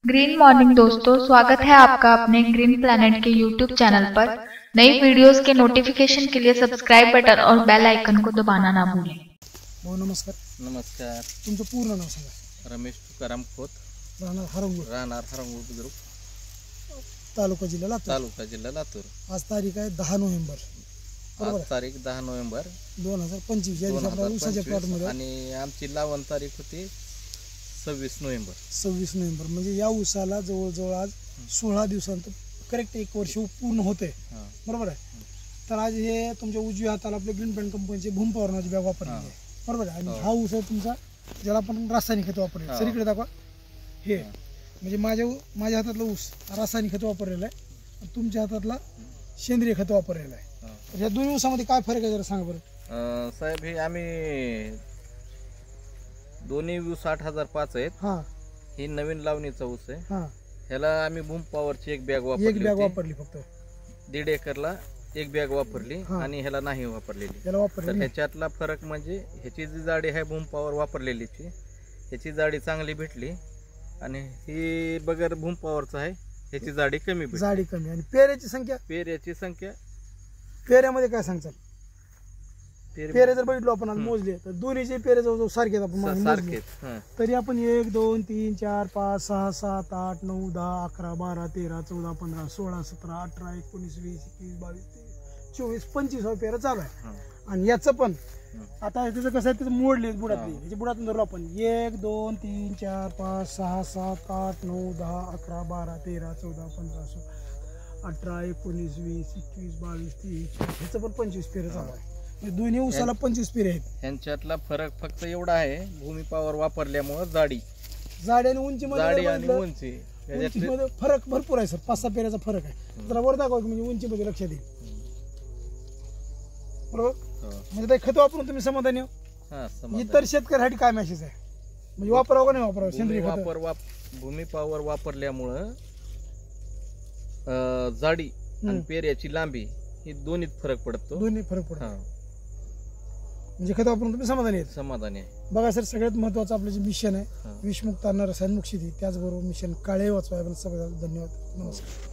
Green morning दोस्तों, स्वागत है आपका अपने ग्रीन प्लैनेट के यूट्यूब चैनल पर। नई वीडियोस के नोटिफिकेशन के लिए सब्सक्राइब बटन और बेल आइकन को दबाना ना भूलें। हो नमस्कार. नमस्कार. तुमचं पूर्ण नाव सांगा. रमेश तुकाराम खोत, राहणार हरंगूळ बुद्रुक, तालुका जिल्हा लातूर. आज तारीख आहे 10 नोव्हेंबर. आज तारीख 10 नोव्हेंबर 2025 या दिवशी आपल्या ऊसाच्या प्लॉटमध्ये आणि आमची लावण तारीख होती 26 नोव्हेंबर. म्हणजे या ऊसाला जवळजवळ आज 16 दिवसांत करेक्ट 1 वर्ष पूर्ण होते. बरोबर आहे. तर आज हे तुमच्या उजव्या हाताला आपल्या ग्रीन पॅन्ट कंपनीचे भूम पॉवरची बॅग वापरलेली आहे. बरोबर आहे. आणि हा ऊस आहे तुमचा ज्याला आपण रासायनिक खत वापरले. सरीकडे दाखवा. हे म्हणजे माझ्या हातातला ऊस रासायनिक खत वापरलेला आहे, तुमच्या हातातला सेंद्रिय खत वापरलेलं आहे. तर या दोन्ही ऊसामध्ये काय फरक आहे जरा सांगा बरं. साहेब, हे आम्ही दोन्ही ऊस 8005 आहेत. ही नवीन लावणीचा ऊस आहे. ह्याला आम्ही भूम पॉवरची एक बॅग वापरली फक्त 1.5 एकरला एक बॅग वापरली आणि ह्याला नाही वापरलेली. तर ह्याच्यातला फरक म्हणजे ह्याची जी जाडी आहे भूम पॉवर वापरलेलीची, ह्याची जाडी चांगली भेटली आणि ही बगर भूम पॉवरचं आहे ह्याची जाडी कमी भेटली. आणि पेऱ्याची संख्या पेऱ्यामध्ये काय सांगतात. पेरे जर बघितलो आपण आज मोजले तर दोन्हीचे पेरे जवळजवळ सारखे आहेत. तरी आपण 1 2 3 4 5 6 7 8 9 10 11 12 13 14 15 16 17 18 19 20 21 22 23 24 25 पेरा चालू आहे. आणि याचं पण आता त्याचं कसं आहे, त्याचं मोडले बुडातली, त्याच्या बुडातून धरलो आपण 1 2 3 4 5 6 7 8 9 10 11 12 13 14 15 16 18 19 20 21 22 23 ह्याचं पण 25 पेरे चालू आहे. दोन्ही ऊसाला 25 पेरे आहेत. ह्यांच्यातला फरक फक्त एवढा आहे, भूमी पॉवर वापरल्यामुळे जाडी आणि उंची मध्ये फरक भरपूर आहे सर. 5-6 पेऱ्याचा फरक आहे. जरा वर दाखवा म्हणजे उंचीमध्ये लक्षात येईल. बरोबर. म्हणजे खत वापरून तुम्ही समाधानी हो. इतर शेतकऱ्यासाठी काय मेसेज आहे, म्हणजे वापरावं का नाही वापरावं सेंद्रिय खत. भूमी पॉवर वापरल्यामुळं जाडी आणि पेऱ्याची लांबी ही दोन्हीत फरक पडतो. म्हणजे खत वापरून तुम्ही समाधानी आहे. बघा सर, सगळ्यात महत्वाचं आपलं जे मिशन आहे विषमुक्त अन्न रसायनमुक्त शेती, त्याचबरोबर मिशन काळे वाचवा. सगळ्यांना धन्यवाद. नमस्कार.